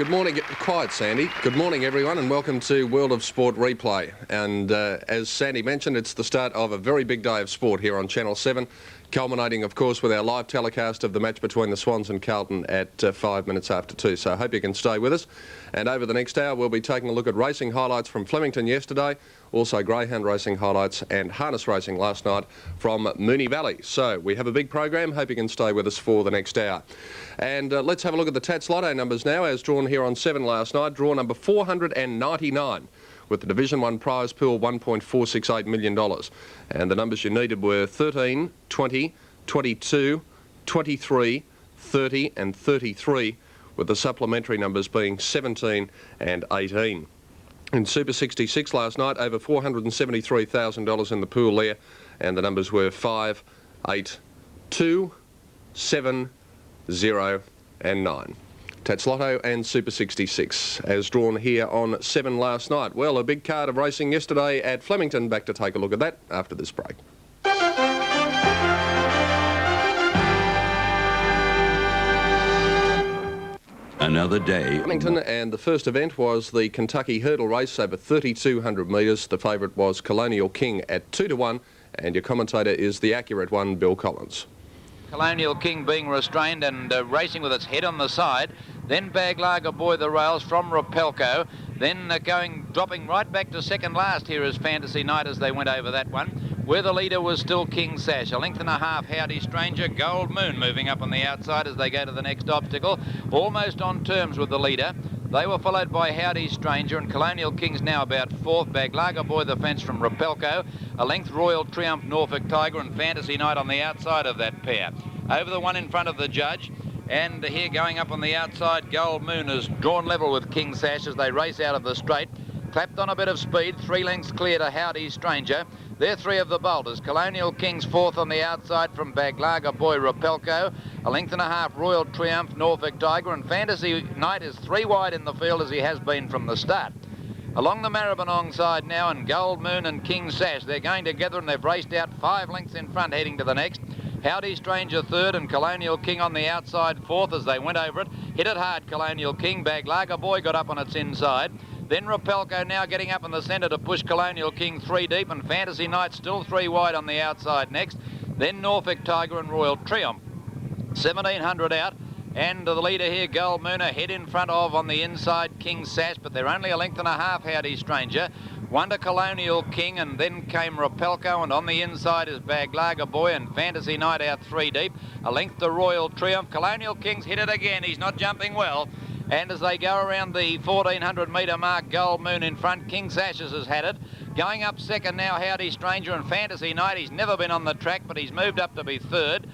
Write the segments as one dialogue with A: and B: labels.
A: Good morning. Quiet, Sandy. Good morning, everyone, and welcome to World of Sport Replay. And as Sandy mentioned, it's the start of a very big day of sport here on Channel 7, culminating, of course, with our live telecast of the match between the Swans and Carlton at 5 minutes after 2. So I hope you can stay with us. And over the next hour, we'll be taking a look at racing highlights from Flemington yesterday, also greyhound racing highlights and harness racing last night from Moonee Valley. So we have a big program. Hope you can stay with us for the next hour. And let's have a look at the Tats Lotto numbers now, as drawn here on 7 last night. Draw number 499 with the Division 1 prize pool, $1.468 million. And the numbers you needed were 13, 20, 22, 23, 30 and 33, with the supplementary numbers being 17 and 18. In Super 66 last night, over $473,000 in the pool there, and the numbers were 5, 8, 2, 7, 0 and 9. Tats Lotto and Super 66, as drawn here on 7 last night. Well, a big card of racing yesterday at Flemington. Back to take a look at that after this break.
B: Another day.
A: Flemington, and the first event was the Kentucky Hurdle Race over 3,200 metres. The favourite was Colonial King at 2-1, and your commentator is the accurate one, Bill Collins.
C: Colonial King being restrained and racing with its head on the side. Then Baglaga Boy the rails from Rapelco. Then dropping right back to second last here is Fantasy Night as they went over that one, where the leader was still King Sash. A length and a half, Howdy Stranger. Gold Moon moving up on the outside as they go to the next obstacle, almost on terms with the leader. They were followed by Howdy Stranger, and Colonial King's now about fourth. Baglaga Boy the fence from Rapelco. A length, Royal Triumph, Norfolk Tiger, and Fantasy Night on the outside of that pair. Over the one in front of the judge. And here going up on the outside, Gold Moon is drawn level with King Sash as they race out of the straight. Clapped on a bit of speed, 3 lengths clear to Howdy Stranger. They're 3 of the bolters. Colonial King's fourth on the outside from Baglaga Boy Rapelco. A length and a half, Royal Triumph, Norfolk Tiger, and Fantasy Night is 3 wide in the field as he has been from the start. Along the Maribyrnong side now, and Gold Moon and King Sash, they're going together and they've raced out 5 lengths in front heading to the next. Howdy Stranger third and Colonial King on the outside fourth as they went over it. Hit it hard, Colonial King. Baglaga Boy got up on its inside. Then Rapelco now getting up in the centre to push Colonial King 3 deep, and Fantasy Night still 3 wide on the outside next. Then Norfolk Tiger and Royal Triumph. 1,700 out. And the leader here, Gold Moon, ahead in front of on the inside King Sash, but they're only a length and a half, Howdy Stranger. One to Colonial King, and then came Rapelco, and on the inside is Baglaga Boy and Fantasy Night out 3 deep. A length to Royal Triumph. Colonial King's hit it again. He's not jumping well. And as they go around the 1,400 metre mark, Gold Moon in front. King Sashes has had it. Going up second now, Howdy Stranger and Fantasy Night. He's never been on the track, but he's moved up to be third.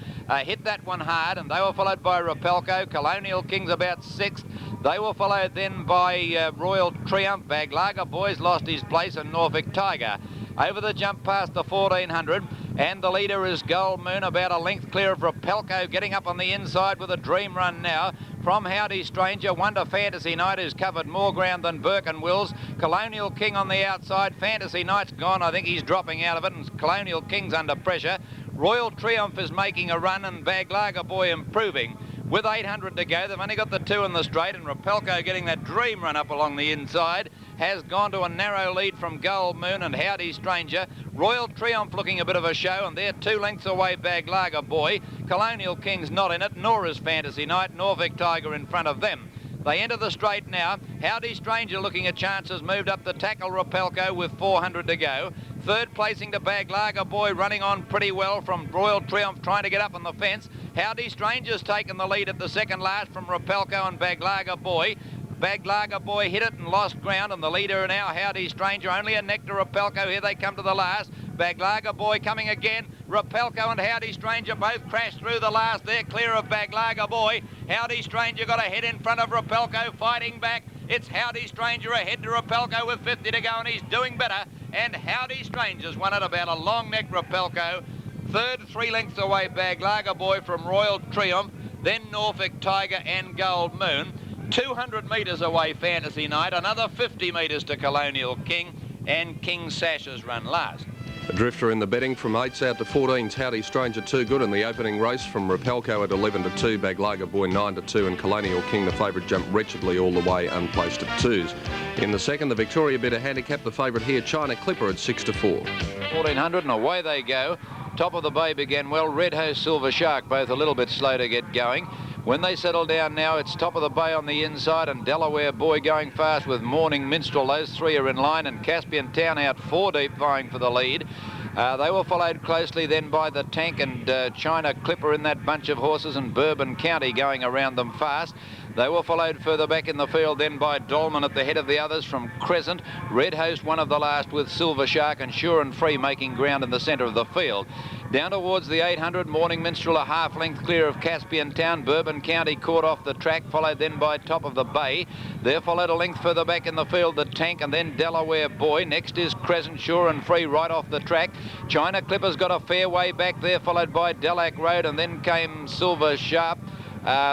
C: Hit that one hard, and they were followed by Rapelco. Colonial King's about 6th. They were followed then by Royal Triumph. Baglaga Boy's lost his place, and Norfolk Tiger. Over the jump past the 1,400, and the leader is Gold Moon, about a length clear of Rapelco, getting up on the inside with a dream run now. From Howdy Stranger, one to Fantasy Night, who's covered more ground than Burke and Wills. Colonial King on the outside. Fantasy Night's gone. I think he's dropping out of it, and Colonial King's under pressure. Royal Triumph is making a run, and Baglaga Boy improving. With 800 to go, they've only got the 2 in the straight, and Rapelco getting that dream run up along the inside has gone to a narrow lead from Gold Moon and Howdy Stranger. Royal Triumph looking a bit of a show, and they're 2 lengths away, Baglaga Boy. Colonial King's not in it, nor is Fantasy Night. Norfolk Tiger in front of them. They enter the straight now. Howdy Stranger looking at chances, moved up the tackle Rapelco with 400 to go. Third placing to Baglaga Boy, running on pretty well from Royal Triumph, trying to get up on the fence. Howdy Stranger's taken the lead at the second last from Rapelco and Baglaga Boy. Baglaga Boy hit it and lost ground, and the leader now, Howdy Stranger, only a neck to Rapelco. Here they come to the last. Baglaga Boy coming again. Rapelco and Howdy Stranger both crashed through the last. They're clear of Baglaga Boy. Howdy Stranger got a head in front of Rapelco, fighting back. It's Howdy Stranger ahead to Rapelco with 50 to go, and he's doing better. And Howdy Stranger's won it about a long neck, Rapelco. Third, 3 lengths away, Baglaga Boy from Royal Triumph. Then Norfolk Tiger and Gold Moon. 200 metres away, Fantasy Night. Another 50 metres to Colonial King, and King Sash's run last.
A: A drifter in the betting from 8s out to 14s, Howdy Stranger Too Good in the opening race from Rapelco at 11 to 2, Baglaga Boy 9 to 2, and Colonial King, the favourite, jumped wretchedly all the way, unplaced at 2s. In the second, the Victoria Bidder handicap, the favourite here, China Clipper at 6 to 4.
C: 1400 and away they go. Top of the bay began well. Red House, Silver Shark, both a little bit slow to get going. When they settle down now, it's Top of the Bay on the inside and Delaware Boy going fast with Morning Minstrel. Those three are in line, and Caspian Town out 4 deep vying for the lead. They were followed closely then by the Tank and China Clipper in that bunch of horses, and Bourbon County going around them fast. They were followed further back in the field then by Dolman at the head of the others from Crescent. Red House one of the last with Silver Shark, and Sure and Free making ground in the centre of the field. Down towards the 800, Morning Minstrel a half length clear of Caspian Town. Bourbon County caught off the track, followed then by Top of the Bay. There followed a length further back in the field the Tank and then Delaware Boy. Next is Crescent, Sure and Free right off the track. China Clipper's got a fair way back there, followed by Delac Road, and then came Silver Sharp.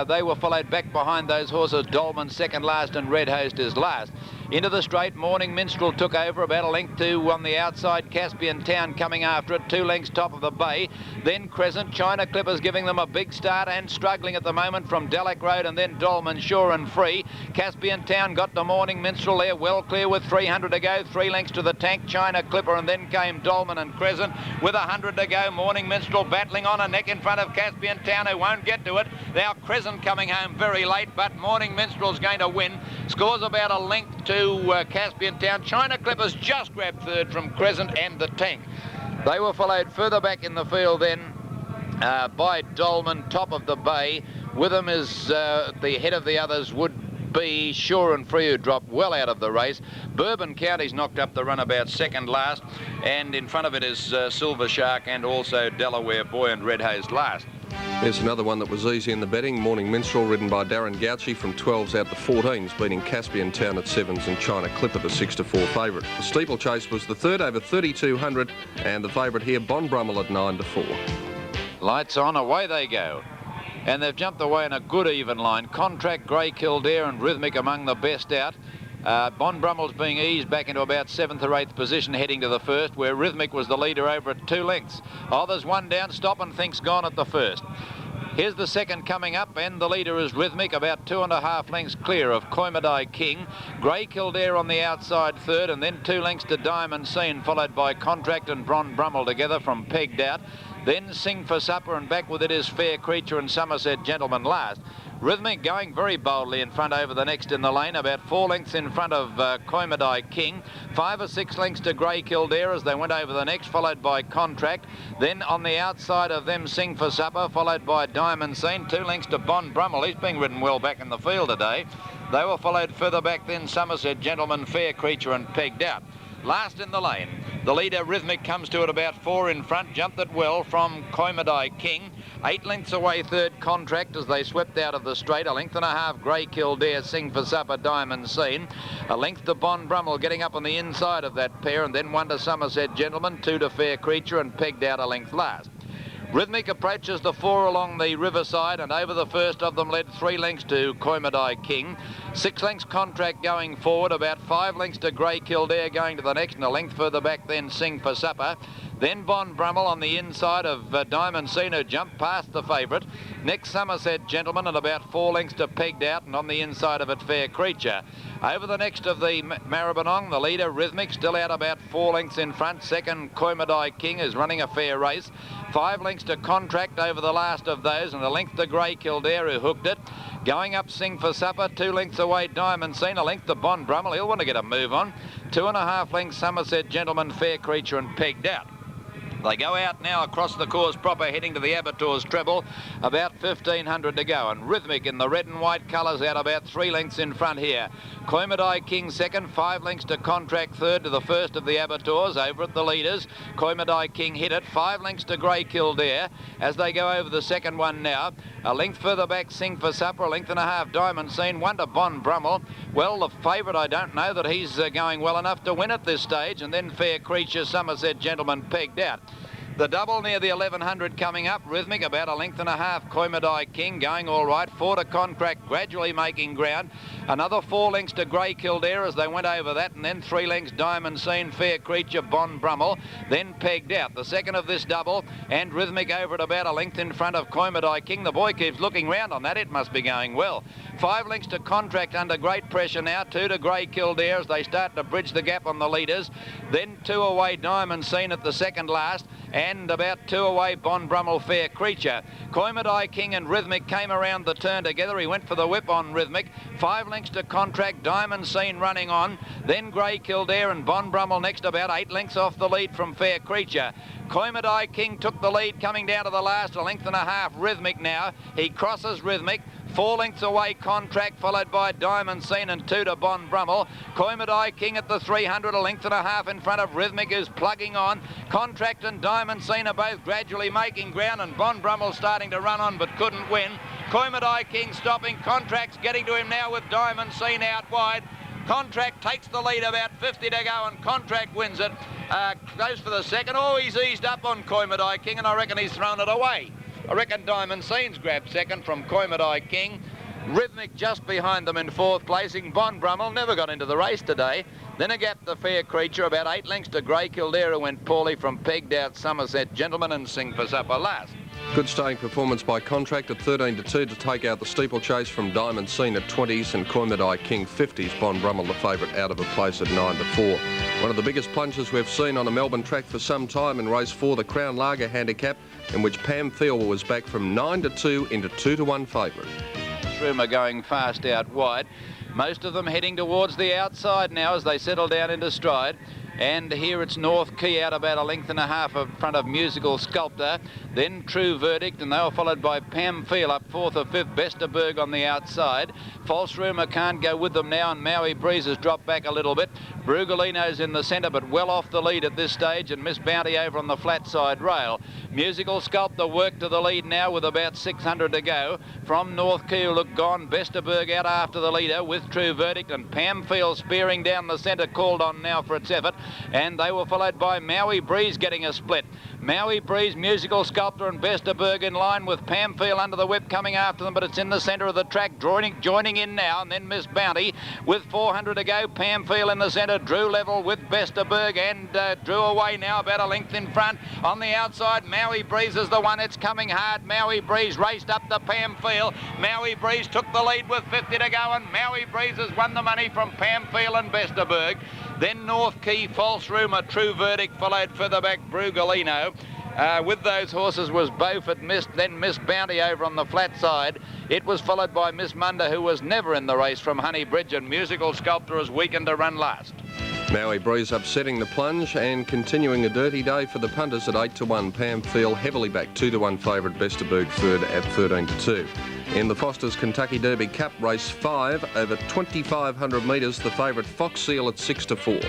C: They were followed back behind those horses. Dolman second last and Red Host is last. Into the straight, Morning Minstrel took over about a length to on the outside. Caspian Town coming after it, 2 lengths Top of the Bay. Then Crescent, China Clippers giving them a big start and struggling at the moment from Delac Road, and then Dolman, Sure and Free. Caspian Town got the Morning Minstrel there, well clear with 300 to go. 3 lengths to the Tank, China Clipper, and then came Dolman and Crescent with 100 to go. Morning Minstrel battling on a neck in front of Caspian Town, who won't get to it. Now Crescent coming home very late, but Morning Minstrel's going to win. Scores about a length to Caspian Town. China Clippers just grabbed third from Crescent and the Tank. They were followed further back in the field then by Dolman, Top of the Bay. With them is the head of the others would be Sure and Free, who dropped well out of the race. Bourbon County's knocked up the runabout second last, and in front of it is Silver Shark and also Delaware Boy and Red Haze last.
A: Here's another one that was easy in the betting. Morning Minstrel, ridden by Darren Gauci from 12s out to 14s, beating Caspian Town at 7s and China Clipper, the 6 to 4 favourite. The steeplechase was the third over 3,200, and the favourite here, Bon Brummel, at 9 to 4.
C: Lights on, away they go. And they've jumped away in a good even line. Contract, Grey Kildare and Rhythmic among the best out. Bon Brummel's being eased back into about 7th or 8th position heading to the first, where Rhythmic was the leader over at 2 lengths. Oh, there's one down, Stop and Think's gone at the first. Here's the second coming up, and the leader is Rhythmic, about 2.5 lengths clear of Koimodai King. Grey Kildare on the outside third, and then 2 lengths to Diamond Scene, followed by Contract and Bon Brummel together from Pegged Out. Then Sing for Supper, and back with it is Fair Creature and Somerset Gentleman last. Rhythmic going very boldly in front over the next in the lane, about 4 lengths in front of Koimodai King. 5 or 6 lengths to Grey Kildare as they went over the next, followed by Contract. Then on the outside of them, Sing for Supper, followed by Diamond Scene. 2 lengths to Bon Brummel. He's being ridden well back in the field today. They were followed further back then, Somerset Gentleman, Fair Creature and Pegged Out. Last in the lane, the leader Rhythmic comes to it about 4 in front, jumped it well from Koimodai King. 8 lengths away third, Contract, as they swept out of the straight. 1.5 lengths Grey Kildare, Sing for Supper, Diamond Scene. 1 length to Bon Brummel getting up on the inside of that pair, and then 1 to Somerset Gentleman, 2 to Fair Creature and Pegged Out 1 length last. Rhythmic approaches the 4 along the riverside, and over the first of them led 3 lengths to Koimodai King. 6 lengths Contract going forward, about 5 lengths to Grey Kildare going to the next, and 1 length further back then Sing for Supper. Then Bon Brummel on the inside of Diamond Scene, who jumped past the favourite. Next Somerset Gentleman, and about 4 lengths to Pegged Out, and on the inside of it Fair Creature. Over the next of the Maribyrnong, the leader Rhythmic still out about 4 lengths in front. Second Koimodai King is running a fair race. 5 lengths to Contract over the last of those, and 1 length to Grey Kildare, who hooked it. Going up Sing for Supper, 2 lengths away Diamond Scene, 1 length to Bon Brummel. He'll want to get a move on. 2.5 lengths Somerset Gentleman, Fair Creature and Pegged Out. They go out now across the course proper, heading to the Abattoirs treble, about 1,500 to go, and Rhythmic in the red and white colours out about 3 lengths in front here. Koimodai King second, 5 lengths to Contract third to the first of the Abattoirs over at the leaders. Koimodai King hit it, 5 lengths to Grey Kildare as they go over the second one now. 1 length further back Sing for Supper, 1.5 lengths Diamond Scene, 1 to Bon Brummel. Well, the favourite, I don't know that he's going well enough to win at this stage, and then Fair Creature, Somerset Gentleman Pegged Out. The double near the 1100 coming up. Rhythmic about a length and a half. Koimodai King going all right. 4 to Contract gradually making ground. Another 4 lengths to Grey Kildare as they went over that, and then 3 lengths Diamond Scene, Fair Creature, Bon Brummel, then pegged out. The second of this double, and Rhythmic over at about a length in front of Koimodai King. The boy keeps looking round on that. It must be going well. 5 lengths to Contract under great pressure now. 2 to Grey Kildare as they start to bridge the gap on the leaders. Then 2 away Diamond Scene at the second last, and about 2 away Bon Brummel, Fair Creature. Koimodai King and Rhythmic came around the turn together. He went for the whip on Rhythmic. 5 lengths to Contract, Diamond Scene running on. Then Grey Kildare and Bon Brummel next, about 8 lengths off the lead from Fair Creature. Koimodai King took the lead coming down to the last, a length and a half. Rhythmic now. He crosses Rhythmic. 4 lengths away Contract, followed by Diamond Scene and 2 to Bon Brummel. Koimodai King at the 300, a length and a half in front of Rhythmic, who's plugging on. Contract and Diamond Scene are both gradually making ground, and Bon Brummel starting to run on but couldn't win. Koimodai King stopping. Contract's getting to him now with Diamond Scene out wide. Contract takes the lead, about 50 to go, and Contract wins it. Goes for the second. Oh, he's eased up on Koimodai King, and I reckon he's thrown it away. I reckon Diamond Scene's grabbed second from Koimodai King. Rhythmic just behind them in 4th placing. Bon Brummel never got into the race today. Then a gap to Fair Creature, about 8 lengths to Grey Kildare, who went poorly from pegged out Somerset Gentleman, and Sing for Supper last.
A: Good staying performance by Contract at 13 to 2 to take out the steeplechase from Diamond Scene at 20s and Koimodai King 50s. Bon Brummel the favourite out of a place at 9 to 4. One of the biggest plunges we've seen on a Melbourne track for some time in race 4, the Crown Lager handicap, in which Pam Field was back from 9 to 2 into 2 to 1 favourite.
C: Rumour going fast out wide. Most of them heading towards the outside now as they settle down into stride. And here it's North Key out about a length and a half in front of Musical Sculptor. Then True Verdict, and they were followed by Pam Field up 4th or 5th. Besterberg on the outside. False Rumour can't go with them now, and Maui Breeze has dropped back a little bit. Brugolino's in the centre, but well off the lead at this stage, and Miss Bounty over on the flat side rail. Musical Sculptor work to the lead now with about 600 to go. From North Key, look gone. Besterberg out after the leader with True Verdict, and Pam Field spearing down the centre, called on now for its effort. And they were followed by Maui Breeze getting a split. Maui Breeze, Musical Sculptor and Besterberg in line with Pam Field under the whip coming after them, but it's in the centre of the track, joining in now, and then Miss Bounty with 400 to go. Pam Field in the centre, Drew level with Besterberg, and Drew away now about a length in front. On the outside, Maui Breeze is the one. It's coming hard. Maui Breeze raced up to Pam Field. Maui Breeze took the lead with 50 to go, and Maui Breeze has won the money from Pam Field and Besterberg. Then North Key, False Rumour, True Verdict, followed further back Brugolino. With those horses was Beaufort Mist, then Miss Bounty over on the flat side. It was followed by Miss Munda, who was never in the race from Honey Bridge, and Musical Sculptor is weakened to run last.
A: Maui Breeze upsetting the plunge and continuing a dirty day for the punters at 8 to 1. Pam Field heavily back, 2 to 1 favourite. Besterberg third at 13 to 2. In the Foster's Kentucky Derby Cup, race 5 over 2,500 metres, the favourite Fox Seal at 6 to 4.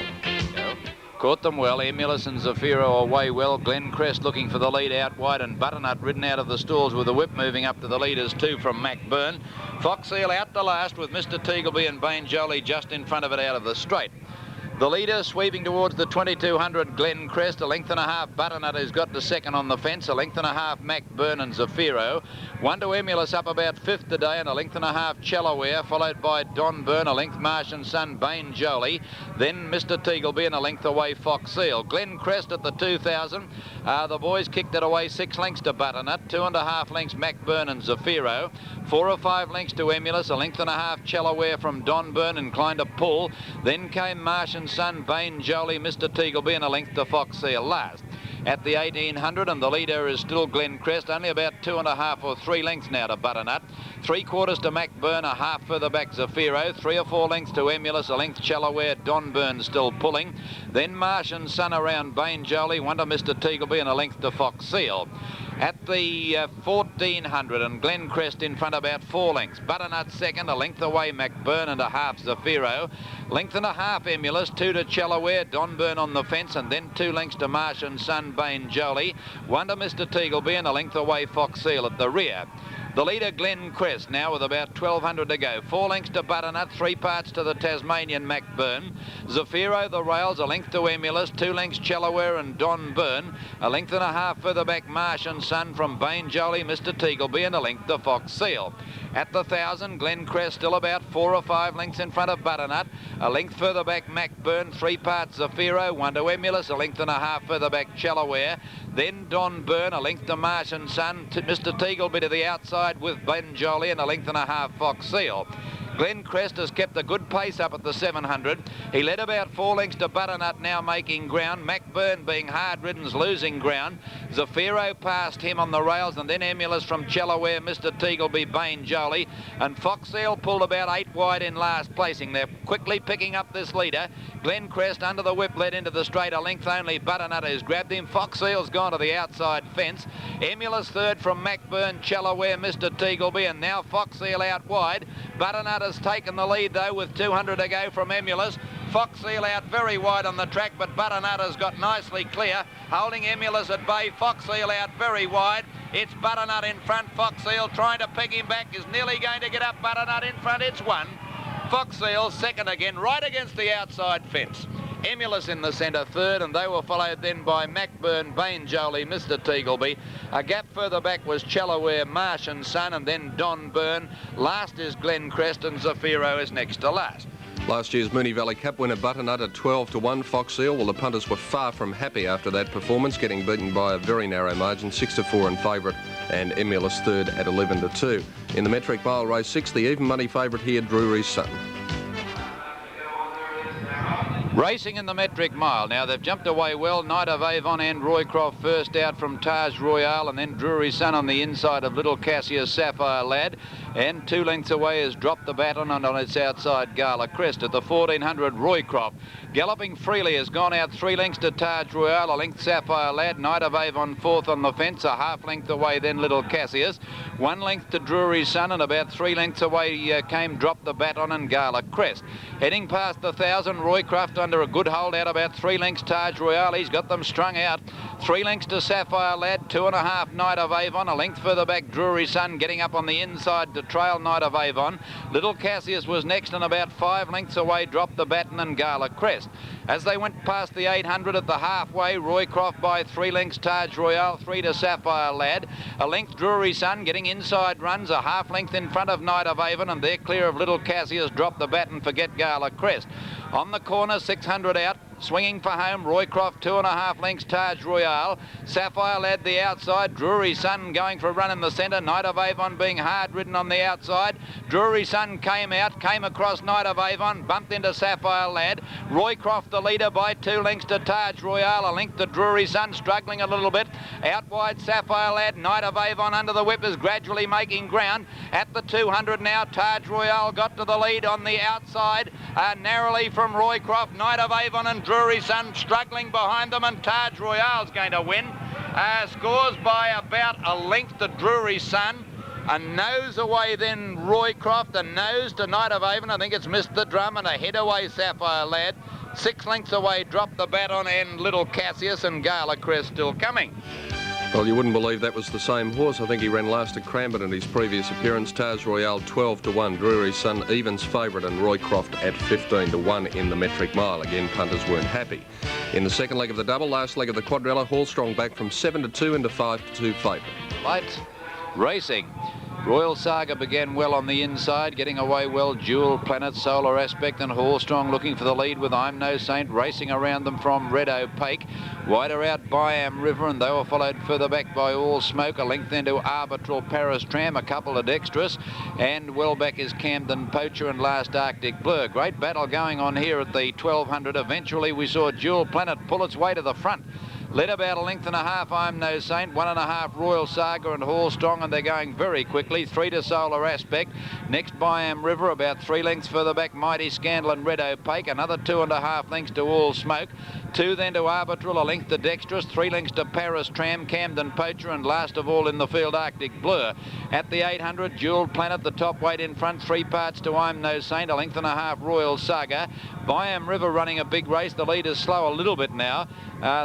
C: Caught them well. Emulus and Zafiro away well. Glen Crest looking for the lead out wide, and Butternut ridden out of the stalls with the whip moving up to the leaders too from Macburn. Foxseal out to last with Mr. Teagleby and Bain Jolie just in front of it out of the straight. The leader sweeping towards the 2200, Glen Crest, a length and a half. Butternut has got to second on the fence, a length and a half. Macburn and Zafiro. 1 to Emulus up about 5th today, and a length and a half. Chelaware, followed by Don Byrne, a length. Marsh and Son, Bain Jolie. Then Mr. Teagleby and a length away Fox Seal. Glen Crest at the 2000. The boys kicked it away 6 lengths to Butternut, 2.5 lengths Macburn and Zafiro. 4 or 5 lengths to Emulus, a length and a half. Chelaware from Don Byrne inclined to pull. Then came Marsh and Son, Bain Jolie, Mr. Teagleby, and a length to Fox Seal last. At the 1800, and the leader is still Glen Crest, only about 2.5 or 3 lengths now to Butternut. 3/4 to Macburn, a half further back Zafiro. 3 or 4 lengths to Emulus, a length Chelaware, Don Byrne still pulling. Then Marsh and Son around Bain Jolie, 1 to Mr. Teagleby, and a length to Fox Seal. At the 1400, and Glen Crest in front about 4 lengths. Butternut second, a length away Macburn and a half Zafiro. Length and a half Emulus, 2 to Chelaware, Don Byrne on the fence, and then 2 lengths to Marsh and Son, Bain Jolie. 1 to Mr. Teagleby, and a length away Fox Seal at the rear. The leader, Glen Crest, now with about 1,200 to go. 4 lengths to Butternut, 3 parts to the Tasmanian Macburn. Zafiro, the rails, a length to Emulous, 2 lengths Chalaware and Don Byrne. A length and a half further back, Marsh and Son from Bain Jolie, Mr. Teagleby, and a length to Fox Seal. At the 1,000, Glen Crest still about 4 or 5 lengths in front of Butternut. A length further back, Macburn, 3 parts Zafiro, 1 to Emulous, a length and a half further back, Chalaware. Then Don Byrne, a length to Marsh and Son. Mr. Teagleby to the outside with Ben Jolie, and a length and a half Fox Seal. Glen Crest has kept a good pace up at the 700. He led about 4 lengths to Butternut, now making ground. Macburn, being hard-ridden's losing ground. Zafiro passed him on the rails, and then Emulous from Chalaware, Mr. Teagleby, Bain Jolie. And Fox Seal pulled about 8 wide in last placing. They're quickly picking up this leader. Glen Crest under the whip led into the straight, a length only. Butternut has grabbed him. Fox Seal's gone to the outside fence. Emulous third from Macburn, Chalaware, Mr. Teagleby, and now Fox Seal out wide. Butternut has taken the lead though with 200 to go from Emulous. Fox Seal out very wide on the track, but Butternut has got nicely clear, holding Emulous at bay. Fox Seal out very wide. It's Butternut in front. Fox Seal trying to pick him back, is nearly going to get up. Butternut in front, it's 1. Fox Seal second again, right against the outside fence. Emulous in the centre third, and they were followed then by Macburn, Bain Jolie, Mr. Teagleby. A gap further back was Chalaware, Marsh and Son, and then Don Byrne. Last is Glen Crest, and Zafiro is next to last.
A: Last year's Moonee Valley Cup winner Butternut at 12 to 1. Fox Seal. Well, the punters were far from happy after that performance, getting beaten by a very narrow margin, 6 to 4 in favourite, and Emulous third at 11 to 2. In the Metric Mile Race 6, the even money favourite here, Drury's Son.
C: Racing in the Metric Mile. Now they've jumped away well. Knight of Avon and Roycroft first out from Taj Royale, and then Drury's Son on the inside of Little Cassius Sapphire Lad. And 2 lengths away has dropped the baton, and on its outside Gala Crest. At the 1400, Roycroft galloping freely has gone out 3 lengths to Taj Royale, a length Sapphire Lad. Knight of Avon fourth on the fence, a half length away then Little Cassius. 1 length to Drury's Son, and about 3 lengths away came Drop the Baton and Gala Crest. Heading past the 1,000, Roycroft under a good hold out about 3 lengths Taj Royale. He's got them strung out. 3 lengths to Sapphire Lad, 2.5 Knight of Avon, a length further back Drury's Son getting up on the inside to trail Knight of Avon. Little Cassius was next, and about 5 lengths away Drop the Baton and Gala Crest. As they went past the 800 at the halfway, Roycroft by 3 lengths Taj Royale, 3 to Sapphire Lad, a length Drury's Son getting inside runs, a half length in front of Knight of Avon, and they're clear of Little Cassius, Drop the Baton, forget Gala Crest. On the corner, 600 out. Swinging for home, Roycroft 2.5 lengths Taj Royale. Sapphire Lad the outside. Drury's Son going for a run in the centre. Knight of Avon being hard ridden on the outside. Drury's Son came out, came across Knight of Avon, bumped into Sapphire Lad. Roycroft the leader by 2 lengths to Taj Royale. A length to Drury's Son, struggling a little bit. Out wide Sapphire Lad. Knight of Avon under the whip is gradually making ground. At the 200 now, Taj Royale got to the lead on the outside, narrowly from Roycroft. Knight of Avon and Drury's Son struggling behind them, and Taj Royale's going to win. Scores by about a length to Drury's Son. A nose away then Roycroft, a nose to Knight of Avon. I think it's missed the drum, and a head away Sapphire Lad. 6 lengths away Drop the Baton and Little Cassius, and Gala Crest still coming.
A: Well, you wouldn't believe that was the same horse. I think he ran last at Cranbourne in his previous appearance. Taj Royale 12 to 1, Drury's Son evens favourite, and Roycroft at 15 to 1 in the Metric Mile. Again, punters weren't happy. In the second leg of the double, last leg of the quadrilla, Hallstrong back from 7 to 2 into 5 to 2 favourite.
C: Light racing. Royal Saga began well on the inside, getting away well. Jewel, Planet, Solar Aspect and Hallstrong looking for the lead with I'm No Saint racing around them from Red Opaque. Wider out Byam River, and they were followed further back by All Smoke. A length into Arbitral Paris Tram, a couple of Dexterous, and well back is Camden Poacher and last Arctic Blur. Great battle going on here at the 1200. Eventually we saw Jewel Planet pull its way to the front. Led about a length and a half, I'm No Saint, 1.5 Royal Saga and Hallstrong, and they're going very quickly. 3 to Solar Aspect. Next Byam River, about 3 lengths further back, Mighty Scandal and Red Opaque. Another 2.5 lengths to All Smoke. 2 then to Arbitral, a length to Dexterous, 3 lengths to Paris Tram, Camden Poacher, and last of all in the field Arctic Blur. At the 800, Jewel Planet, the top weight in front, 3 parts to I'm No Saint, a length and a half Royal Saga. Byam River running a big race. The lead is slow a little bit now.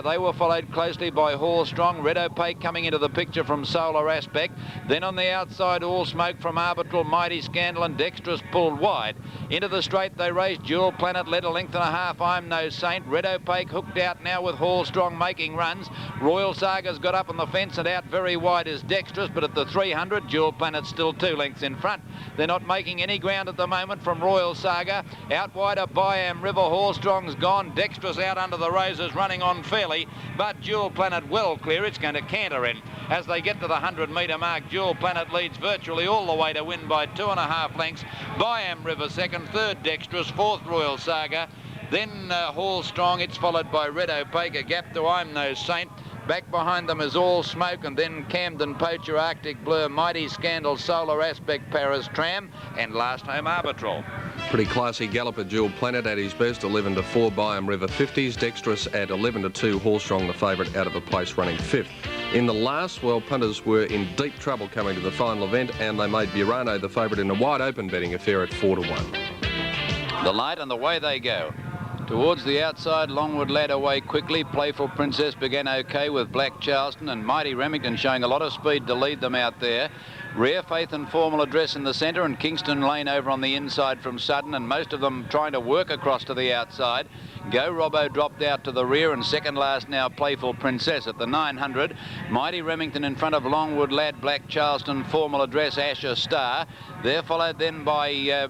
C: They were followed closely by Horse Strong. Red Opaque coming into the picture from Solar Aspect. Then on the outside, All Smoke from Arbitral, Mighty Scandal, and Dexterous pulled wide. Into the straight they raced. Jewel Planet led a length and a half. I'm No Saint. Red Opaque hooked out now with Horse Strong making runs. Royal Saga's got up on the fence, and out very wide is Dexterous, but at the 300, Jewel Planet's still 2 lengths in front. They're not making any ground at the moment from Royal Saga. Out wide are Byam River. Horse Strong's gone. Dexterous out under the roses, running on fairly, but Jewel Planet well clear. It's going to canter in. As they get to the 100-metre mark, Jewel Planet leads virtually all the way to win by 2.5 lengths. Byam River second, third Dexterous, fourth Royal Saga. Then Horse Strong. It's followed by Red Opaque, a gap to I'm No Saint. Back behind them is All Smoke, and then Camden Poacher, Arctic Blur, Mighty Scandal, Solar Aspect, Paris Tram, and last home Arbitral.
A: Pretty classy galloper, Jewel Planet at his best, 11 to 4, Byam River 50s. Dexterous at 11 to 2, Horse Strong the favourite out of a place running 5th. In the last, well, punters were in deep trouble coming to the final event, and they made Burano the favourite in a wide open betting affair at 4 to 1.
C: The light, and the way they go. Towards the outside, Longwood Lad away quickly. Playful Princess began okay with Black Charleston, and Mighty Remington showing a lot of speed to lead them out there. Rare Faith and Formal Address in the centre, and Kingston Lane over on the inside from Sutton, and most of them trying to work across to the outside. Go Robbo dropped out to the rear, and second last now Playful Princess at the 900. Mighty Remington in front of Longwood Lad, Black Charleston, Formal Address, Asher Star. They're followed then by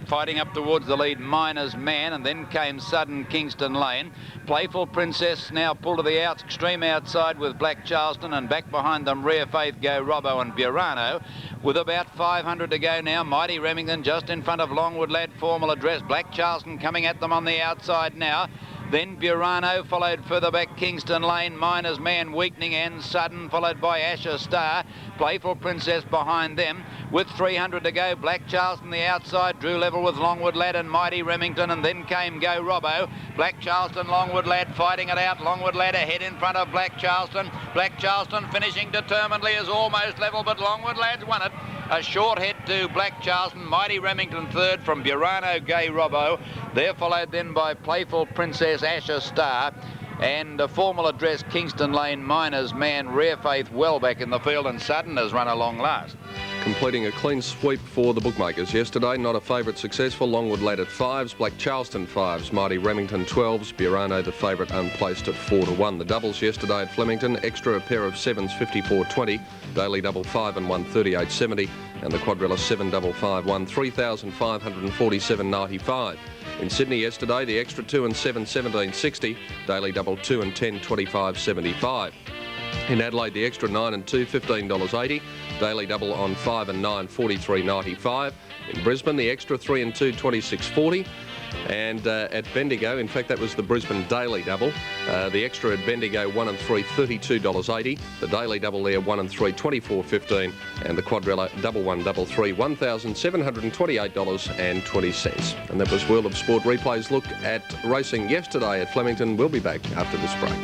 C: fighting up towards the lead, Miner's Man, and then came Sudden Kingston Lane. Playful Princess now pulled to the extreme outside with Black Charleston, and back behind them Rare Faith, Go Robbo, and Burano. With about 500 to go now, Mighty Remington just in front of Longwood Lad, Formal Address. Black Charleston coming at them on the outside now. Then Burano, followed further back Kingston Lane, Miner's Man weakening, and Sudden, followed by Asher Star. Playful Princess behind them. With 300 to go, Black Charleston the outside, drew level with Longwood Lad and Mighty Remington, and then came Go Robbo. Black Charleston, Longwood Lad fighting it out. Longwood Lad ahead in front of Black Charleston. Black Charleston finishing determinedly is almost level, but Longwood Lad's won it. A short head to Black Charleston, Mighty Remington third from Burano, Gay Robbo. They're followed then by Playful Princess, Asher Star, and a Formal Address, Kingston Lane, Miner's Man, Rare Faith well back in the field, and Sutton has run along last.
A: Completing a clean sweep for the bookmakers yesterday. Not a favourite successful. Longwood Lad at 5s, Black Charleston 5s, Mighty Remington 12s, Burano the favourite unplaced at 4 to 1. The doubles yesterday at Flemington, extra a pair of 7s 54.20, daily double 5 and 1 38.70, and the quadrilla 7 double 5 1 3,547.95. In Sydney yesterday, the extra 2 and 7 17.60, daily double 2 and 10 25.75. In Adelaide, the extra 9 and 2 $15.80, daily double on 5 and 9 43.95. In Brisbane, the extra 3 and 2 26.40. And at Bendigo, in fact, that was the Brisbane daily double. The extra at Bendigo 1 and 3 $32.80. The daily double there 1 and 3 24.15, and the quadrilla double 1 double 3 $1,728.20. And that was World of Sport Replay's look at racing yesterday at Flemington. We'll be back after this break.